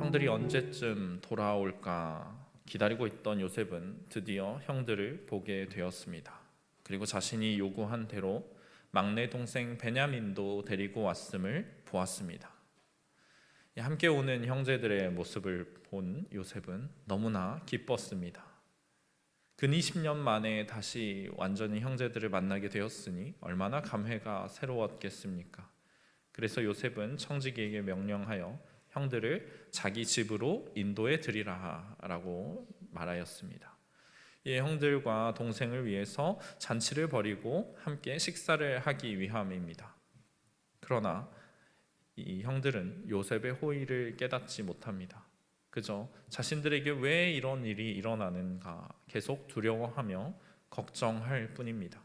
형들이 언제쯤 돌아올까 기다리고 있던 요셉은 드디어 형들을 보게 되었습니다. 그리고 자신이 요구한 대로 막내 동생 베냐민도 데리고 왔음을 보았습니다. 함께 오는 형제들의 모습을 본 요셉은 너무나 기뻤습니다. 근 20년 만에 다시 완전히 형제들을 만나게 되었으니 얼마나 감회가 새로웠겠습니까? 그래서 요셉은 청지기에게 명령하여 형들을 자기 집으로 인도해 드리라 라고 말하였습니다. 이 형들과 동생을 위해서 잔치를 벌이고 함께 식사를 하기 위함입니다. 그러나 이 형들은 요셉의 호의를 깨닫지 못합니다. 그저 자신들에게 왜 이런 일이 일어나는가 계속 두려워하며 걱정할 뿐입니다.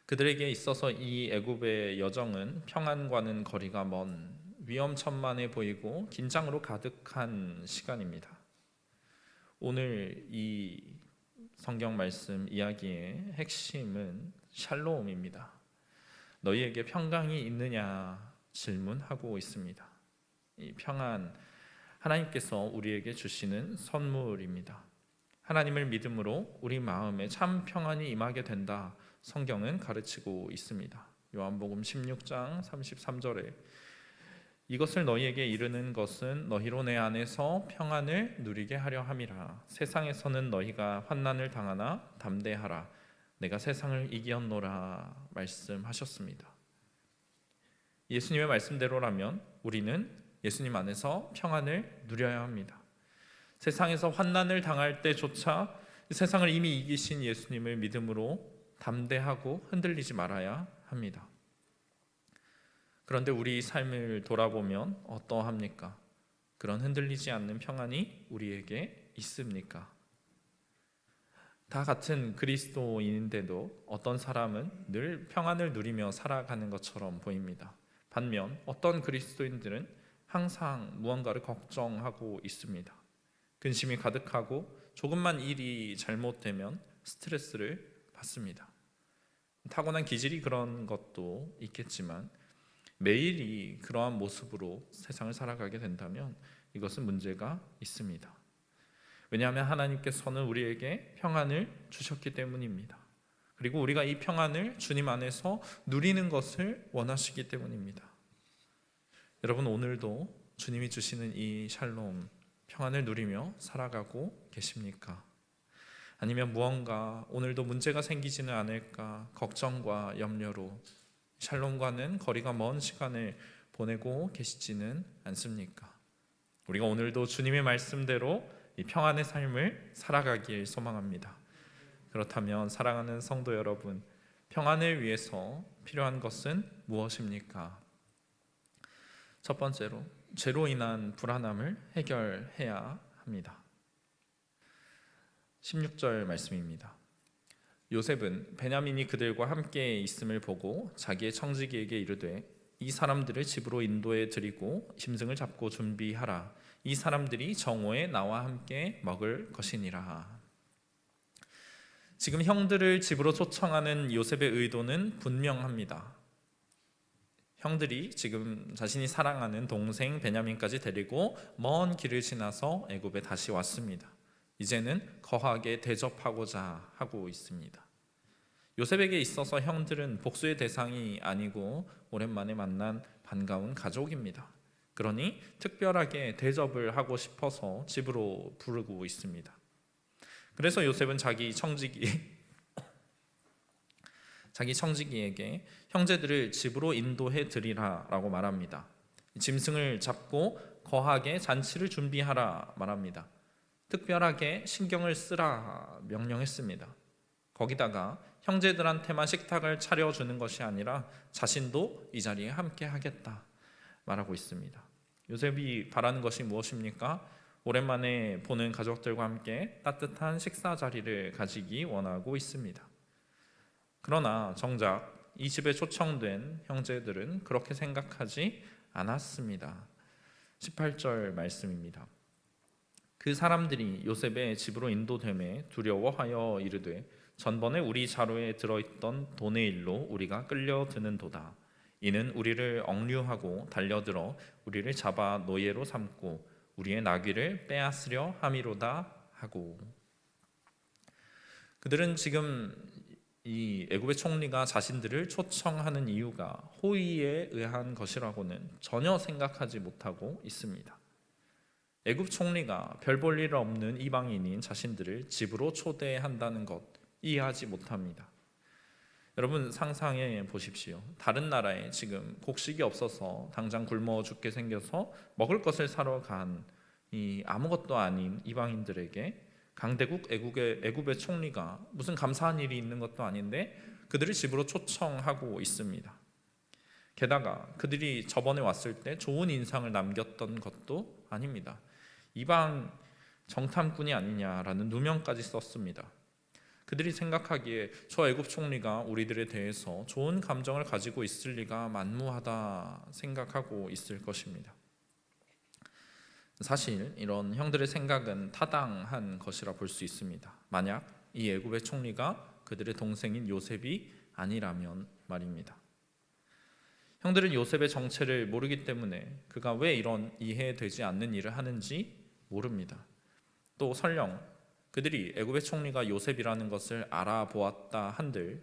그들에게 있어서 이 애굽의 여정은 평안과는 거리가 먼 위험천만해 보이고 긴장으로 가득한 시간입니다. 오늘 이 성경 말씀 이야기의 핵심은 샬롬입니다. 너희에게 평강이 있느냐 질문하고 있습니다. 이 평안, 하나님께서 우리에게 주시는 선물입니다. 하나님을 믿음으로 우리 마음에 참 평안이 임하게 된다. 성경은 가르치고 있습니다. 요한복음 16장 33절에 이것을 너희에게 이르는 것은 너희로 내 안에서 평안을 누리게 하려 함이라. 세상에서는 너희가 환난을 당하나 담대하라. 내가 세상을 이기었노라 말씀하셨습니다. 예수님의 말씀대로라면 우리는 예수님 안에서 평안을 누려야 합니다. 세상에서 환난을 당할 때조차 세상을 이미 이기신 예수님을 믿음으로 담대하고 흔들리지 말아야 합니다. 그런데 우리 삶을 돌아보면 어떠합니까? 그런 흔들리지 않는 평안이 우리에게 있습니까? 다 같은 그리스도인인데도 어떤 사람은 늘 평안을 누리며 살아가는 것처럼 보입니다. 반면 어떤 그리스도인들은 항상 무언가를 걱정하고 있습니다. 근심이 가득하고 조금만 일이 잘못되면 스트레스를 받습니다. 타고난 기질이 그런 것도 있겠지만 매일이 그러한 모습으로 세상을 살아가게 된다면 이것은 문제가 있습니다. 왜냐하면 하나님께서는 우리에게 평안을 주셨기 때문입니다. 그리고 우리가 이 평안을 주님 안에서 누리는 것을 원하시기 때문입니다. 여러분, 오늘도 주님이 주시는 이 샬롬, 평안을 누리며 살아가고 계십니까? 아니면 무언가 오늘도 문제가 생기지는 않을까 걱정과 염려로 샬롬과는 거리가 먼 시간을 보내고 계시지는 않습니까? 우리가 오늘도 주님의 말씀대로 이 평안의 삶을 살아가길 소망합니다. 그렇다면 사랑하는 성도 여러분, 평안을 위해서 필요한 것은 무엇입니까? 첫 번째로 죄로 인한 불안함을 해결해야 합니다. 16절 말씀입니다. 요셉은 베냐민이 그들과 함께 있음을 보고 자기의 청지기에게 이르되 이 사람들을 집으로 인도해 드리고 짐승을 잡고 준비하라. 이 사람들이 정오에 나와 함께 먹을 것이니라. 지금 형들을 집으로 초청하는 요셉의 의도는 분명합니다. 형들이 지금 자신이 사랑하는 동생 베냐민까지 데리고 먼 길을 지나서 애굽에 다시 왔습니다. 이제는 거하게 대접하고자 하고 있습니다. 요셉에게 있어서 형들은 복수의 대상이 아니고 오랜만에 만난 반가운 가족입니다. 그러니 특별하게 대접을 하고 싶어서 집으로 부르고 있습니다. 그래서 요셉은 자기 청지기에게 형제들을 집으로 인도해 드리라 라고 말합니다. 짐승을 잡고 거하게 잔치를 준비하라 말합니다. 특별하게 신경을 쓰라 명령했습니다. 거기다가 형제들한테만 식탁을 차려주는 것이 아니라 자신도 이 자리에 함께 하겠다 말하고 있습니다. 요셉이 바라는 것이 무엇입니까? 오랜만에 보는 가족들과 함께 따뜻한 식사 자리를 가지기 원하고 있습니다. 그러나 정작 이 집에 초청된 형제들은 그렇게 생각하지 않았습니다. 18절 말씀입니다. 그 사람들이 요셉의 집으로 인도됨에 두려워하여 이르되 전번에 우리 자루에 들어있던 돈의 일로 우리가 끌려드는도다. 이는 우리를 억류하고 달려들어 우리를 잡아 노예로 삼고 우리의 나귀를 빼앗으려 함이로다 하고. 그들은 지금 이 애굽의 총리가 자신들을 초청하는 이유가 호의에 의한 것이라고는 전혀 생각하지 못하고 있습니다. 애굽 총리가 별 볼 일 없는 이방인인 자신들을 집으로 초대한다는 것 이해하지 못합니다. 여러분 상상해 보십시오. 다른 나라에 지금 곡식이 없어서 당장 굶어 죽게 생겨서 먹을 것을 사러 간 이 아무것도 아닌 이방인들에게 강대국 애굽의 총리가 무슨 감사한 일이 있는 것도 아닌데 그들을 집으로 초청하고 있습니다. 게다가 그들이 저번에 왔을 때 좋은 인상을 남겼던 것도 아닙니다. 이방 정탐꾼이 아니냐라는 누명까지 썼습니다. 그들이 생각하기에 저 애굽 총리가 우리들에 대해서 좋은 감정을 가지고 있을 리가 만무하다 생각하고 있을 것입니다. 사실 이런 형들의 생각은 타당한 것이라 볼 수 있습니다. 만약 이 애굽의 총리가 그들의 동생인 요셉이 아니라면 말입니다. 형들은 요셉의 정체를 모르기 때문에 그가 왜 이런 이해되지 않는 일을 하는지 모릅니다. 또 설령 그들이 애굽의 총리가 요셉이라는 것을 알아보았다 한들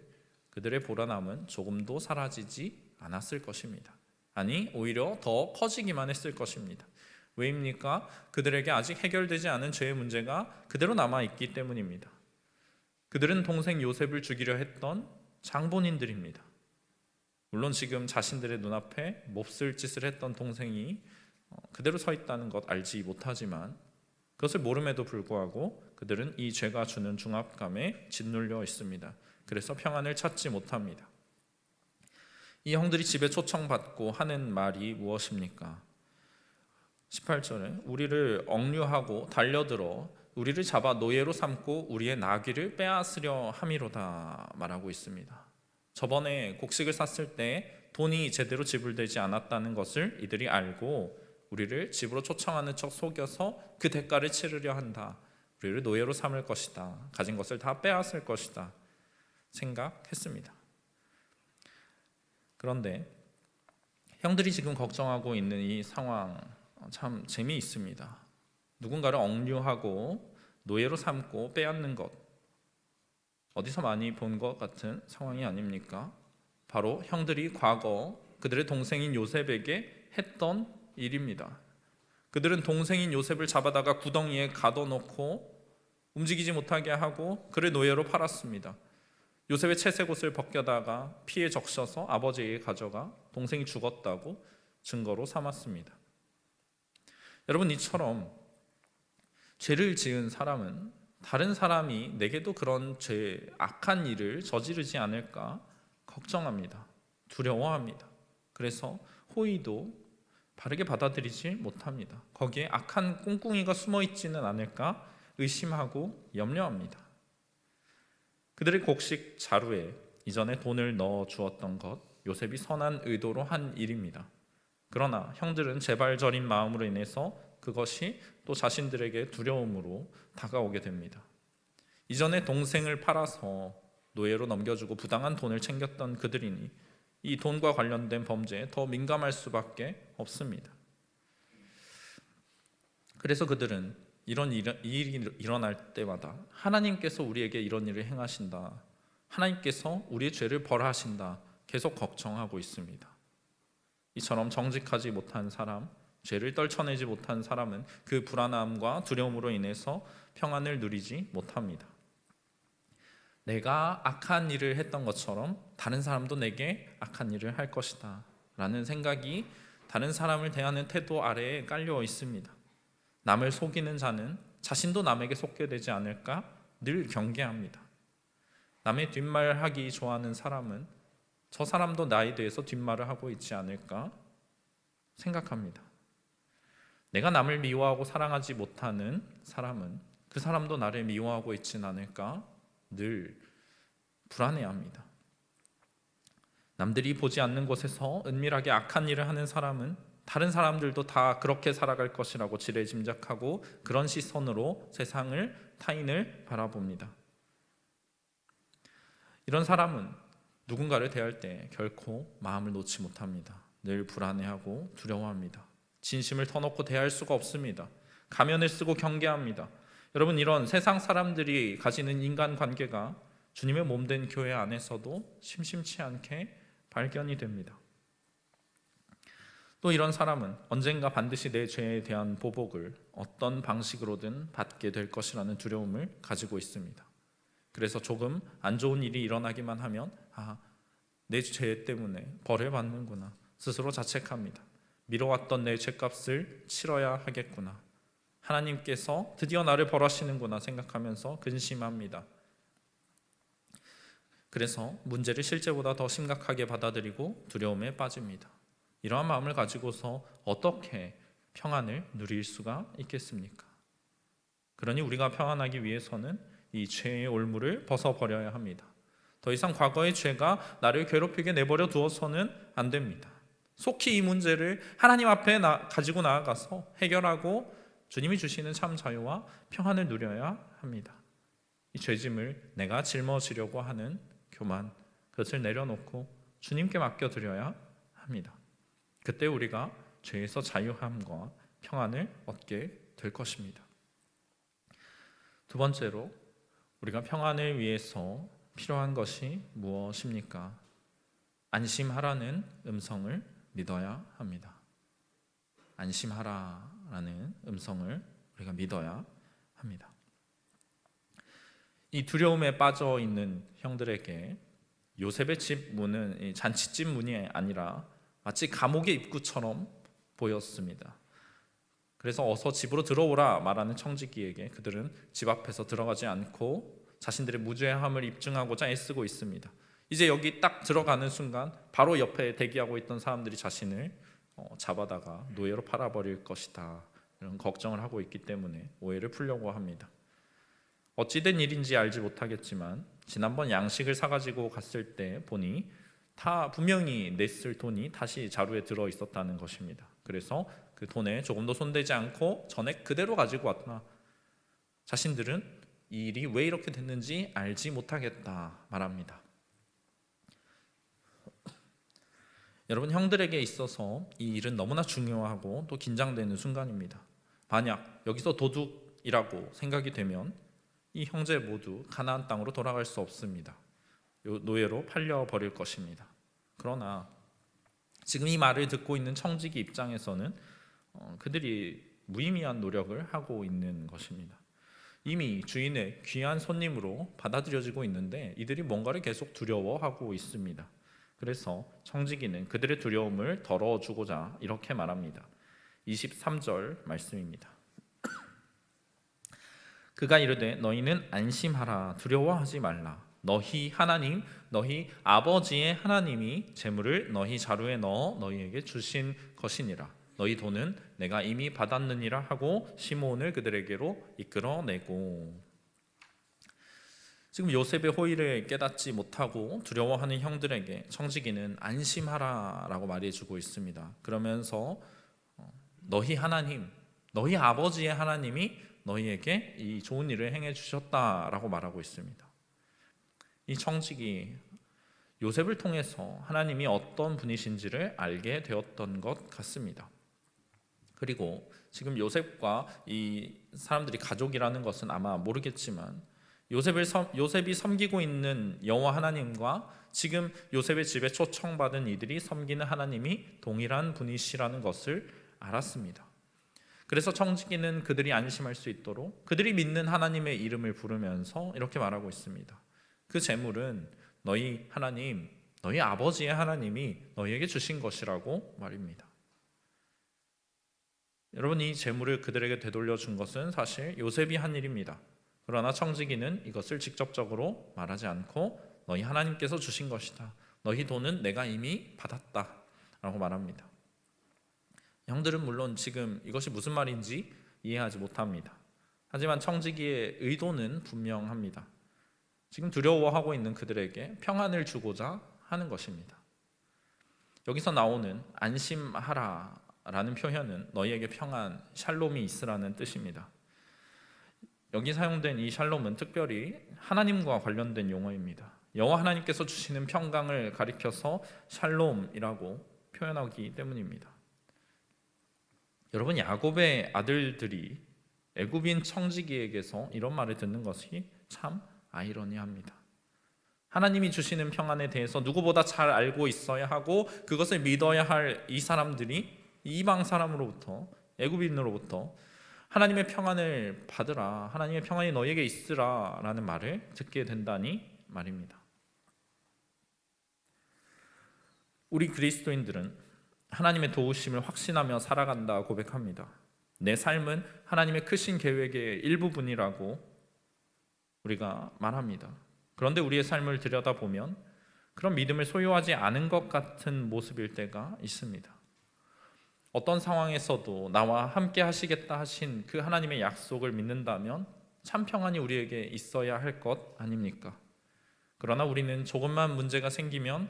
그들의 불안함은 조금도 사라지지 않았을 것입니다. 아니 오히려 더 커지기만 했을 것입니다. 왜입니까? 그들에게 아직 해결되지 않은 죄의 문제가 그대로 남아있기 때문입니다. 그들은 동생 요셉을 죽이려 했던 장본인들입니다. 물론 지금 자신들의 눈앞에 몹쓸 짓을 했던 동생이 그대로 서 있다는 것 알지 못하지만 그것을 모름에도 불구하고 그들은 이 죄가 주는 중압감에 짓눌려 있습니다. 그래서 평안을 찾지 못합니다. 이 형들이 집에 초청받고 하는 말이 무엇입니까? 18절에 우리를 억류하고 달려들어 우리를 잡아 노예로 삼고 우리의 나귀를 빼앗으려 함이로다 말하고 있습니다. 저번에 곡식을 샀을 때 돈이 제대로 지불되지 않았다는 것을 이들이 알고 우리를 집으로 초청하는 척 속여서 그 대가를 치르려 한다. 우리를 노예로 삼을 것이다. 가진 것을 다 빼앗을 것이다. 생각했습니다. 그런데 형들이 지금 걱정하고 있는 이 상황 참 재미있습니다. 누군가를 억류하고 노예로 삼고 빼앗는 것 어디서 많이 본 것 같은 상황이 아닙니까? 바로 형들이 과거 그들의 동생인 요셉에게 했던 일입니다. 그들은 동생인 요셉을 잡아다가 구덩이에 가둬놓고 움직이지 못하게 하고 그를 노예로 팔았습니다. 요셉의 채색 옷을 벗겨다가 피에 적셔서 아버지에게 가져가 동생이 죽었다고 증거로 삼았습니다. 여러분 이처럼 죄를 지은 사람은 다른 사람이 내게도 그런 악한 일을 저지르지 않을까 걱정합니다. 두려워합니다. 그래서 호의도 바르게 받아들이지 못합니다. 거기에 악한 꿍꿍이가 숨어 있지는 않을까 의심하고 염려합니다. 그들의 곡식 자루에 이전에 돈을 넣어 주었던 것 요셉이 선한 의도로 한 일입니다. 그러나 형들은 재발절인 마음으로 인해서 그것이 또 자신들에게 두려움으로 다가오게 됩니다. 이전에 동생을 팔아서 노예로 넘겨주고 부당한 돈을 챙겼던 그들이니 이 돈과 관련된 범죄에 더 민감할 수밖에 없습니다. 그래서 그들은 이런 일이 일어날 때마다 하나님께서 우리에게 이런 일을 행하신다. 하나님께서 우리의 죄를 벌하신다. 계속 걱정하고 있습니다. 이처럼 정직하지 못한 사람, 죄를 떨쳐내지 못한 사람은 그 불안함과 두려움으로 인해서 평안을 누리지 못합니다. 내가 악한 일을 했던 것처럼 다른 사람도 내게 악한 일을 할 것이다 라는 생각이 다른 사람을 대하는 태도 아래에 깔려 있습니다. 남을 속이는 자는 자신도 남에게 속게 되지 않을까 늘 경계합니다. 남의 뒷말하기 좋아하는 사람은 저 사람도 나에 대해서 뒷말을 하고 있지 않을까 생각합니다. 내가 남을 미워하고 사랑하지 못하는 사람은 그 사람도 나를 미워하고 있지는 않을까 늘 불안해합니다. 남들이 보지 않는 곳에서 은밀하게 악한 일을 하는 사람은 다른 사람들도 다 그렇게 살아갈 것이라고 지레짐작하고 그런 시선으로 세상을 타인을 바라봅니다. 이런 사람은 누군가를 대할 때 결코 마음을 놓지 못합니다. 늘 불안해하고 두려워합니다. 진심을 터놓고 대할 수가 없습니다. 가면을 쓰고 경계합니다. 여러분, 이런 세상 사람들이 가지는 인간관계가 주님의 몸된 교회 안에서도 심심치 않게 발견이 됩니다. 또 이런 사람은 언젠가 반드시 내 죄에 대한 보복을 어떤 방식으로든 받게 될 것이라는 두려움을 가지고 있습니다. 그래서 조금 안 좋은 일이 일어나기만 하면 내 죄 때문에 벌을 받는구나, 스스로 자책합니다. 미뤄왔던 내 죄값을 치러야 하겠구나, 하나님께서 드디어 나를 벌하시는구나 생각하면서 근심합니다. 그래서 문제를 실제보다 더 심각하게 받아들이고 두려움에 빠집니다. 이러한 마음을 가지고서 어떻게 평안을 누릴 수가 있겠습니까? 그러니 우리가 평안하기 위해서는 이 죄의 올무를 벗어버려야 합니다. 더 이상 과거의 죄가 나를 괴롭히게 내버려 두어서는 안 됩니다. 속히 이 문제를 하나님 앞에 가지고 나아가서 해결하고 주님이 주시는 참 자유와 평안을 누려야 합니다. 이 죄짐을 내가 짊어지려고 하는 교만, 그것을 내려놓고 주님께 맡겨드려야 합니다. 그때 우리가 죄에서 자유함과 평안을 얻게 될 것입니다. 두 번째로, 우리가 평안을 위해서 필요한 것이 무엇입니까? 안심하라는 음성을 믿어야 합니다. 안심하라라는 음성을 우리가 믿어야 합니다. 이 두려움에 빠져 있는 형들에게 요셉의 집 문은 잔치집 문이 아니라 마치 감옥의 입구처럼 보였습니다. 그래서 어서 집으로 들어오라 말하는 청지기에게 그들은 집 앞에서 들어가지 않고 자신들의 무죄함을 입증하고자 애쓰고 있습니다. 이제 여기 딱 들어가는 순간 바로 옆에 대기하고 있던 사람들이 자신을 잡아다가 노예로 팔아버릴 것이다, 이런 걱정을 하고 있기 때문에 오해를 풀려고 합니다. 어찌된 일인지 알지 못하겠지만 지난번 양식을 사가지고 갔을 때 보니 분명히 냈을 돈이 다시 자루에 들어 있었다는 것입니다. 그래서 그 돈에 조금도 손대지 않고 전액 그대로 가지고 왔다. 자신들은 이 일이 왜 이렇게 됐는지 알지 못하겠다 말합니다. 여러분, 형들에게 있어서 이 일은 너무나 중요하고 또 긴장되는 순간입니다. 만약 여기서 도둑이라고 생각이 되면 이 형제 모두 가나안 땅으로 돌아갈 수 없습니다. 노예로 팔려버릴 것입니다. 그러나 지금 이 말을 듣고 있는 청지기 입장에서는 그들이 무의미한 노력을 하고 있는 것입니다. 이미 주인의 귀한 손님으로 받아들여지고 있는데 이들이 뭔가를 계속 두려워하고 있습니다. 그래서 청지기는 그들의 두려움을 덜어주고자 이렇게 말합니다. 23절 말씀입니다. 그가 이르되 너희는 안심하라, 두려워하지 말라. 너희 하나님, 너희 아버지의 하나님이 재물을 너희 자루에 넣어 너희에게 주신 것이니라. 너희 돈은 내가 이미 받았느니라 하고 시므온을 그들에게로 이끌어내고. 지금 요셉의 호의를 깨닫지 못하고 두려워하는 형들에게 청지기는 안심하라라고 말해주고 있습니다. 그러면서 너희 하나님, 너희 아버지의 하나님이 너희에게 이 좋은 일을 행해 주셨다라고 말하고 있습니다. 이 청지기 요셉을 통해서 하나님이 어떤 분이신지를 알게 되었던 것 같습니다. 그리고 지금 요셉과 이 사람들이 가족이라는 것은 아마 모르겠지만 요셉이 섬기고 있는 여호와 하나님과 지금 요셉의 집에 초청받은 이들이 섬기는 하나님이 동일한 분이시라는 것을 알았습니다. 그래서 청지기는 그들이 안심할 수 있도록 그들이 믿는 하나님의 이름을 부르면서 이렇게 말하고 있습니다. 그 재물은 너희 하나님, 너희 아버지의 하나님이 너희에게 주신 것이라고 말입니다. 여러분, 이 재물을 그들에게 되돌려 준 것은 사실 요셉이 한 일입니다. 그러나 청지기는 이것을 직접적으로 말하지 않고 너희 하나님께서 주신 것이다, 너희 돈은 내가 이미 받았다 라고 말합니다. 형들은 물론 지금 이것이 무슨 말인지 이해하지 못합니다. 하지만 청지기의 의도는 분명합니다. 지금 두려워하고 있는 그들에게 평안을 주고자 하는 것입니다. 여기서 나오는 안심하라라는 표현은 너희에게 평안, 샬롬이 있으라는 뜻입니다. 여기 사용된 이 샬롬은 특별히 하나님과 관련된 용어입니다. 여호와 하나님께서 주시는 평강을 가리켜서 샬롬이라고 표현하기 때문입니다. 여러분, 야곱의 아들들이 애굽인 청지기에게서 이런 말을 듣는 것이 참 아이러니합니다. 하나님이 주시는 평안에 대해서 누구보다 잘 알고 있어야 하고 그것을 믿어야 할 이 사람들이 이방 사람으로부터, 애굽인으로부터 하나님의 평안을 받으라, 하나님의 평안이 너에게 있으라 라는 말을 듣게 된다니 말입니다. 우리 그리스도인들은 하나님의 도우심을 확신하며 살아간다 고백합니다. 내 삶은 하나님의 크신 계획의 일부분이라고 우리가 말합니다. 그런데 우리의 삶을 들여다보면 그런 믿음을 소유하지 않은 것 같은 모습일 때가 있습니다. 어떤 상황에서도 나와 함께 하시겠다 하신 그 하나님의 약속을 믿는다면 참 평안이 우리에게 있어야 할 것 아닙니까? 그러나 우리는 조금만 문제가 생기면,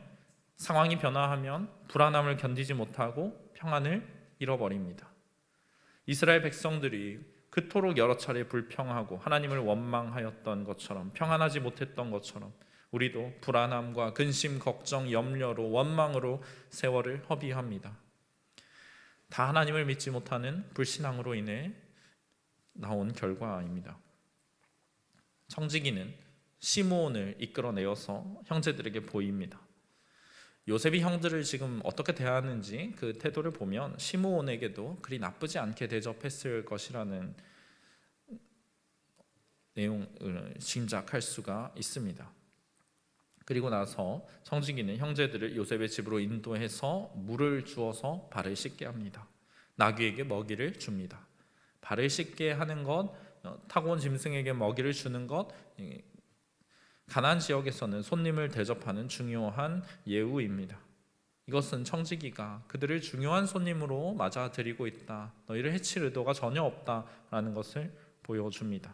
상황이 변화하면 불안함을 견디지 못하고 평안을 잃어버립니다. 이스라엘 백성들이 그토록 여러 차례 불평하고 하나님을 원망하였던 것처럼, 평안하지 못했던 것처럼 우리도 불안함과 근심, 걱정, 염려로, 원망으로 세월을 허비합니다. 다 하나님을 믿지 못하는 불신앙으로 인해 나온 결과입니다. 청지기는 시므온을 이끌어내어서 형제들에게 보입니다. 요셉이 형들을 지금 어떻게 대하는지 그 태도를 보면 시므온에게도 그리 나쁘지 않게 대접했을 것이라는 내용을 짐작할 수가 있습니다. 그리고 나서 청지기는 형제들을 요셉의 집으로 인도해서 물을 주어서 발을 씻게 합니다. 나귀에게 먹이를 줍니다. 발을 씻게 하는 것, 타고 온 짐승에게 먹이를 주는 것, 가나안 지역에서는 손님을 대접하는 중요한 예우입니다. 이것은 청지기가 그들을 중요한 손님으로 맞아들이고 있다, 너희를 해칠 의도가 전혀 없다라는 것을 보여줍니다.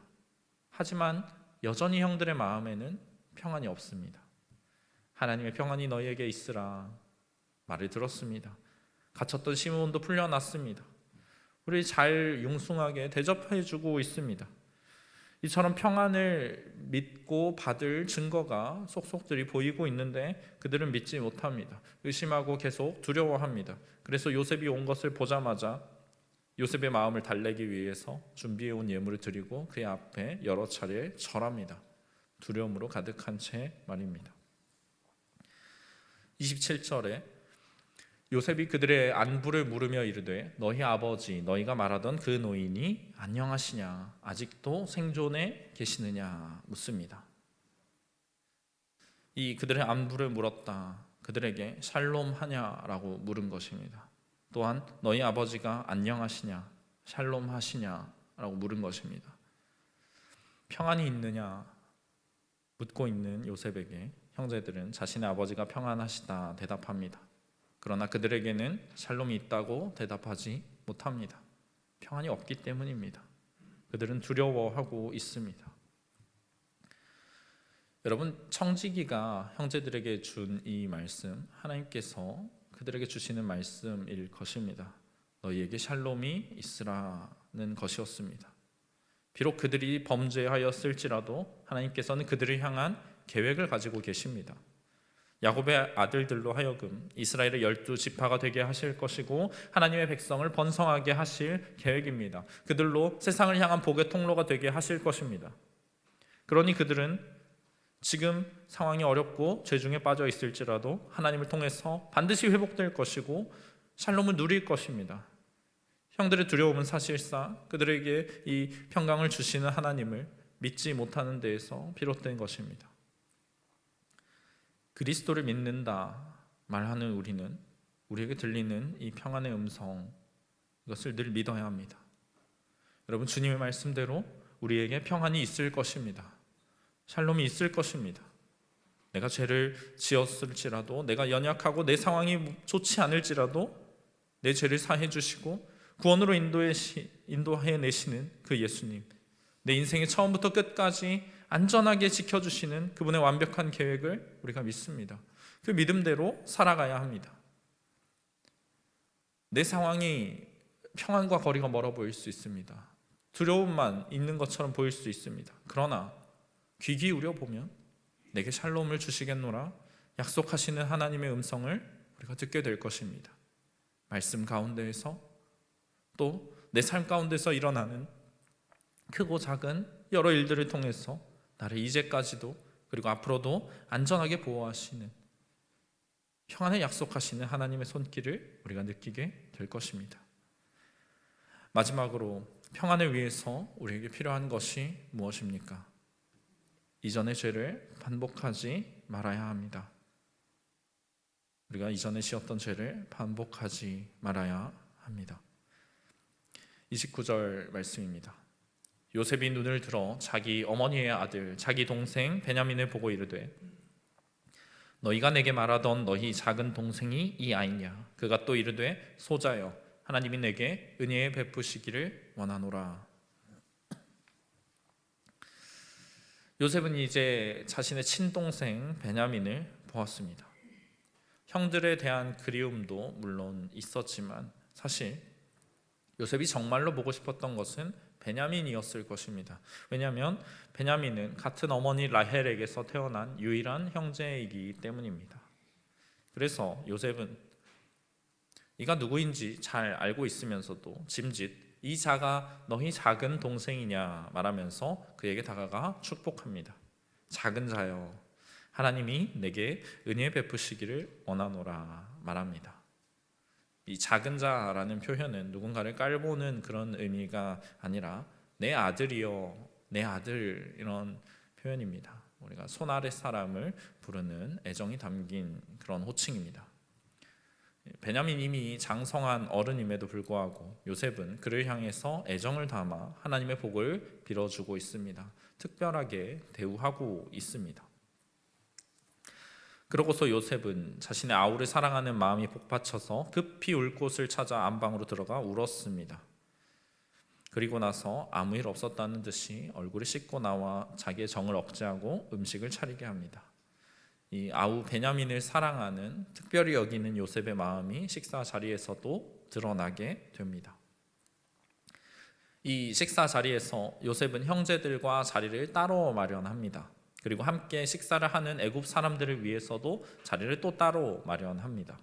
하지만 여전히 형들의 마음에는 평안이 없습니다. 하나님의 평안이 너희에게 있으라 말을 들었습니다. 갇혔던 시므온도 풀려났습니다. 우리 잘 융숭하게 대접해주고 있습니다. 이처럼 평안을 믿고 받을 증거가 속속들이 보이고 있는데 그들은 믿지 못합니다. 의심하고 계속 두려워합니다. 그래서 요셉이 온 것을 보자마자 요셉의 마음을 달래기 위해서 준비해온 예물을 드리고 그의 앞에 여러 차례 절합니다. 두려움으로 가득한 채 말입니다. 27절에 요셉이 그들의 안부를 물으며 이르되 너희 아버지 너희가 말하던 그 노인이 안녕하시냐, 아직도 생존해 계시느냐 묻습니다. 이 그들의 안부를 물었다, 그들에게 샬롬하냐라고 물은 것입니다. 또한 너희 아버지가 안녕하시냐, 샬롬하시냐라고 물은 것입니다. 평안이 있느냐 묻고 있는 요셉에게 형제들은 자신의 아버지가 평안하시다 대답합니다. 그러나 그들에게는 샬롬이 있다고 대답하지 못합니다. 평안이 없기 때문입니다. 그들은 두려워하고 있습니다. 여러분, 청지기가 형제들에게 준 이 말씀, 하나님께서 그들에게 주시는 말씀일 것입니다. 너희에게 샬롬이 있으라는 것이었습니다. 비록 그들이 범죄하였을지라도 하나님께서는 그들을 향한 계획을 가지고 계십니다. 야곱의 아들들로 하여금 이스라엘의 12지파가 되게 하실 것이고 하나님의 백성을 번성하게 하실 계획입니다. 그들로 세상을 향한 복의 통로가 되게 하실 것입니다. 그러니 그들은 지금 상황이 어렵고 죄중에 빠져 있을지라도 하나님을 통해서 반드시 회복될 것이고 샬롬을 누릴 것입니다. 형들의 두려움은 사실상 그들에게 이 평강을 주시는 하나님을 믿지 못하는 데에서 비롯된 것입니다. 그리스도를 믿는다 말하는 우리는 우리에게 들리는 이 평안의 음성, 이것을 늘 믿어야 합니다. 여러분, 주님의 말씀대로 우리에게 평안이 있을 것입니다. 샬롬이 있을 것입니다. 내가 죄를 지었을지라도, 내가 연약하고 내 상황이 좋지 않을지라도 내 죄를 사해 주시고 구원으로 인도해 내시는 그 예수님, 내 인생의 처음부터 끝까지 안전하게 지켜주시는 그분의 완벽한 계획을 우리가 믿습니다. 그 믿음대로 살아가야 합니다. 내 상황이 평안과 거리가 멀어 보일 수 있습니다. 두려움만 있는 것처럼 보일 수 있습니다. 그러나 귀 기울여 보면 내게 샬롬을 주시겠노라 약속하시는 하나님의 음성을 우리가 듣게 될 것입니다. 말씀 가운데에서 또 내 삶 가운데서 일어나는 크고 작은 여러 일들을 통해서 나를 이제까지도 그리고 앞으로도 안전하게 보호하시는 평안을 약속하시는 하나님의 손길을 우리가 느끼게 될 것입니다. 마지막으로 평안을 위해서 우리에게 필요한 것이 무엇입니까? 이전의 죄를 반복하지 말아야 합니다. 우리가 이전에 지었던 죄를 반복하지 말아야 합니다. 29절 말씀입니다. 요셉이 눈을 들어 자기 어머니의 아들 자기 동생 베냐민을 보고 이르되 너희가 내게 말하던 너희 작은 동생이 이 아이냐? 그가 또 이르되 소자여 하나님이 내게 은혜 베푸시기를 원하노라. 요셉은 이제 자신의 친동생 베냐민을 보았습니다. 형들에 대한 그리움도 물론 있었지만 사실 요셉이 정말로 보고 싶었던 것은 베냐민이었을 것입니다. 왜냐하면 베냐민은 같은 어머니 라헬에게서 태어난 유일한 형제이기 때문입니다. 그래서 요셉은 이가 누구인지 잘 알고 있으면서도 짐짓 이 자가 너희 작은 동생이냐 말하면서 그에게 다가가 축복합니다. 작은 자여 하나님이 내게 은혜 베푸시기를 원하노라 말합니다. 이 작은 자라는 표현은 누군가를 깔보는 그런 의미가 아니라 내 아들이여 내 아들 이런 표현입니다. 우리가 손 아래 사람을 부르는 애정이 담긴 그런 호칭입니다. 베냐민 이미 장성한 어른임에도 불구하고 요셉은 그를 향해서 애정을 담아 하나님의 복을 빌어주고 있습니다. 특별하게 대우하고 있습니다. 그러고서 요셉은 자신의 아우를 사랑하는 마음이 복받쳐서 급히 울 곳을 찾아 안방으로 들어가 울었습니다. 그리고 나서 아무 일 없었다는 듯이 얼굴을 씻고 나와 자기의 정을 억제하고 음식을 차리게 합니다. 이 아우 베냐민을 사랑하는 특별히 여기는 요셉의 마음이 식사 자리에서도 드러나게 됩니다. 이 식사 자리에서 요셉은 형제들과 자리를 따로 마련합니다. 그리고 함께 식사를 하는 애굽 사람들을 위해서도 자리를 또 따로 마련합니다.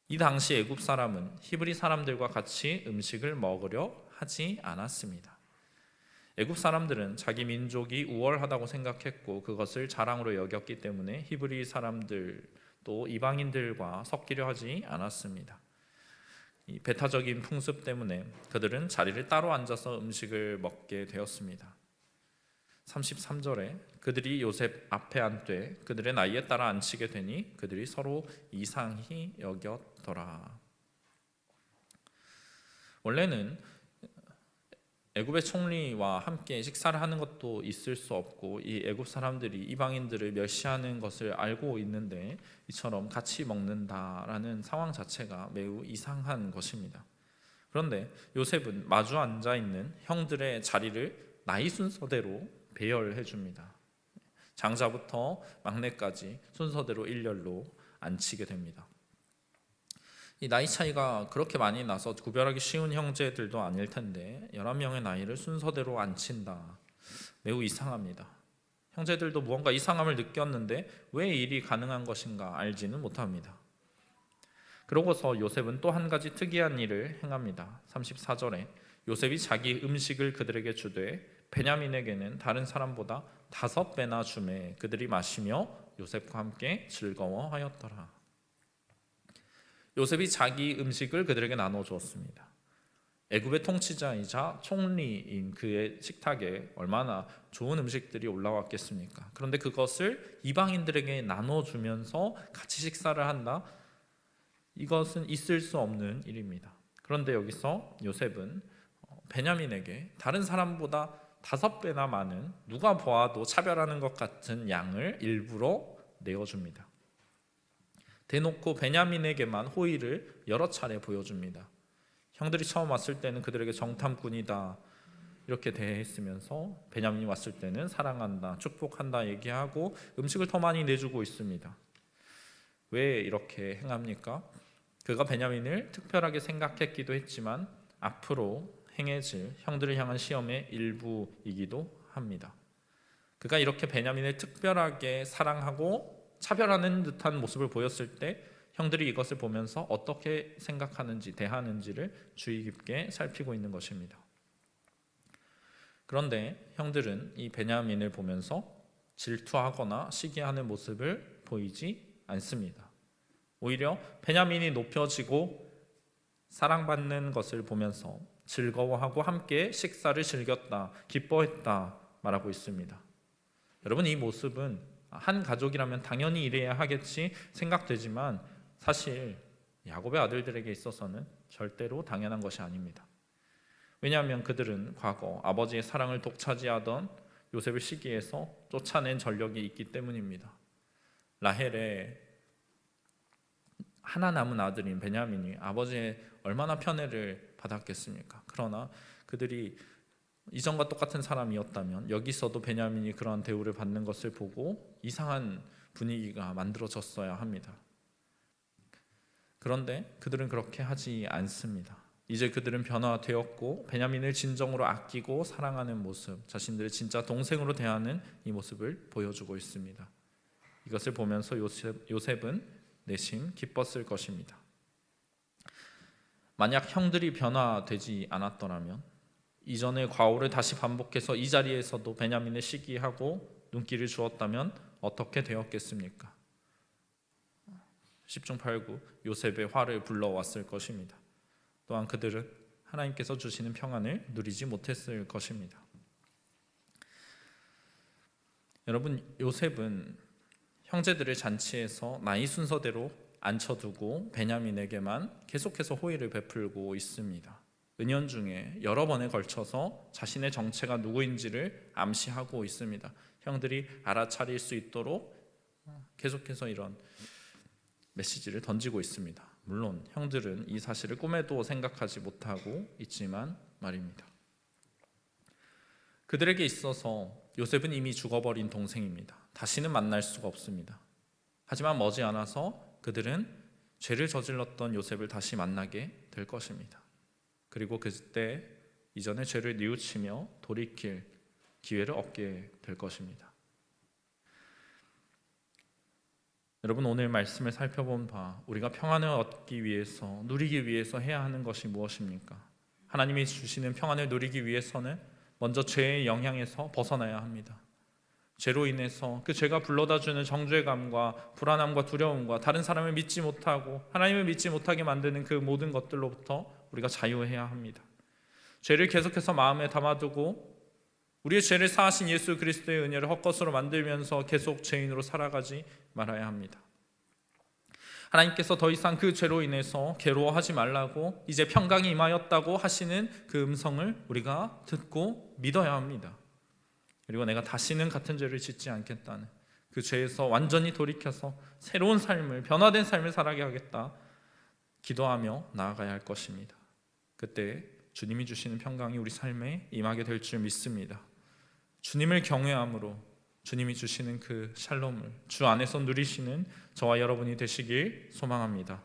이 당시 애굽 사람은 히브리 사람들과 같이 음식을 먹으려 하지 않았습니다. 애굽 사람들은 자기 민족이 우월하다고 생각했고 그것을 자랑으로 여겼기 때문에 히브리 사람들 또 이방인들과 섞이려 하지 않았습니다. 이 배타적인 풍습 때문에 그들은 자리를 따로 앉아서 음식을 먹게 되었습니다. 33절에 그들이 요셉 앞에 앉되 그들의 나이에 따라 앉히게 되니 그들이 서로 이상히 여겼더라. 원래는 애굽의 총리와 함께 식사를 하는 것도 있을 수 없고 이 애굽 사람들이 이방인들을 멸시하는 것을 알고 있는데 이처럼 같이 먹는다라는 상황 자체가 매우 이상한 것입니다. 그런데 요셉은 마주 앉아 있는 형들의 자리를 나이 순서대로 배열해 줍니다. 장자부터 막내까지 순서대로 일렬로 앉히게 됩니다. 이 나이 차이가 그렇게 많이 나서 구별하기 쉬운 형제들도 아닐 텐데 11명의 나이를 순서대로 앉힌다. 매우 이상합니다. 형제들도 무언가 이상함을 느꼈는데 왜 일이 가능한 것인가 알지는 못합니다. 그러고서 요셉은 또 한 가지 특이한 일을 행합니다. 34절에 요셉이 자기 음식을 그들에게 주되 베냐민에게는 다른 사람보다 5배나 주매 그들이 마시며 요셉과 함께 즐거워하였더라. 요셉이 자기 음식을 그들에게 나눠 주었습니다. 애굽의 통치자이자 총리인 그의 식탁에 얼마나 좋은 음식들이 올라왔겠습니까? 그런데 그것을 이방인들에게 나눠주면서 같이 식사를 한다? 이것은 있을 수 없는 일입니다. 그런데 여기서 요셉은 베냐민에게 다른 사람보다 5배나 많은 누가 보아도 차별하는 것 같은 양을 일부러 내어줍니다. 대놓고 베냐민에게만 호의를 여러 차례 보여줍니다. 형들이 처음 왔을 때는 그들에게 정탐꾼이다 이렇게 대했으면서 베냐민이 왔을 때는 사랑한다, 축복한다 얘기하고 음식을 더 많이 내주고 있습니다. 왜 이렇게 행합니까? 그가 베냐민을 특별하게 생각했기도 했지만 앞으로 행해질 형들을 향한 시험의 일부이기도 합니다. 그가 이렇게 베냐민을 특별하게 사랑하고 차별하는 듯한 모습을 보였을 때 형들이 이것을 보면서 어떻게 생각하는지 대하는지를 주의 깊게 살피고 있는 것입니다. 그런데 형들은 이 베냐민을 보면서 질투하거나 시기하는 모습을 보이지 않습니다. 오히려 베냐민이 높여지고 사랑받는 것을 보면서 즐거워하고 함께 식사를 즐겼다, 기뻐했다 말하고 있습니다. 여러분, 이 모습은 한 가족이라면 당연히 이래야 하겠지 생각되지만 사실 야곱의 아들들에게 있어서는 절대로 당연한 것이 아닙니다. 왜냐하면 그들은 과거 아버지의 사랑을 독차지하던 요셉을 시기해서 쫓아낸 전력이 있기 때문입니다. 라헬의 하나 남은 아들인 베냐민이 아버지의 얼마나 편애를 받았겠습니까? 그러나 그들이 이전과 똑같은 사람이었다면 여기서도 베냐민이 그러한 대우를 받는 것을 보고 이상한 분위기가 만들어졌어야 합니다. 그런데 그들은 그렇게 하지 않습니다. 이제 그들은 변화되었고 베냐민을 진정으로 아끼고 사랑하는 모습, 자신들을 진짜 동생으로 대하는 이 모습을 보여주고 있습니다. 이것을 보면서 요셉은 내심 기뻤을 것입니다. 만약 형들이 변화되지 않았더라면 이전의 과오를 다시 반복해서 이 자리에서도 베냐민을 시기하고 눈길을 주었다면 어떻게 되었겠습니까? 10중 8구 요셉의 화를 불러왔을 것입니다. 또한 그들은 하나님께서 주시는 평안을 누리지 못했을 것입니다. 여러분, 요셉은 형제들을 잔치에서 나이 순서대로 앉혀두고 베냐민에게만 계속해서 호의를 베풀고 있습니다. 은연중에 여러 번에 걸쳐서 자신의 정체가 누구인지를 암시하고 있습니다. 형들이 알아차릴 수 있도록 계속해서 이런 메시지를 던지고 있습니다. 물론 형들은 이 사실을 꿈에도 생각하지 못하고 있지만 말입니다. 그들에게 있어서 요셉은 이미 죽어버린 동생입니다. 다시는 만날 수가 없습니다. 하지만 머지않아서 그들은 죄를 저질렀던 요셉을 다시 만나게 될 것입니다. 그리고 그때 이전의 죄를 뉘우치며 돌이킬 기회를 얻게 될 것입니다. 여러분, 오늘 말씀을 살펴본 바 우리가 평안을 얻기 위해서, 누리기 위해서 해야 하는 것이 무엇입니까? 하나님이 주시는 평안을 누리기 위해서는 먼저 죄의 영향에서 벗어나야 합니다. 죄로 인해서 그 죄가 불러다주는 정죄감과 불안함과 두려움과 다른 사람을 믿지 못하고 하나님을 믿지 못하게 만드는 그 모든 것들로부터 우리가 자유해야 합니다. 죄를 계속해서 마음에 담아두고 우리의 죄를 사하신 예수 그리스도의 은혜를 헛것으로 만들면서 계속 죄인으로 살아가지 말아야 합니다. 하나님께서 더 이상 그 죄로 인해서 괴로워하지 말라고 이제 평강이 임하였다고 하시는 그 음성을 우리가 듣고 믿어야 합니다. 그리고 내가 다시는 같은 죄를 짓지 않겠다는 그 죄에서 완전히 돌이켜서 새로운 삶을, 변화된 삶을 살아가게 하겠다 기도하며 나아가야 할 것입니다. 그때 주님이 주시는 평강이 우리 삶에 임하게 될 줄 믿습니다. 주님을 경외함으로 주님이 주시는 그 샬롬을 주 안에서 누리시는 저와 여러분이 되시길 소망합니다.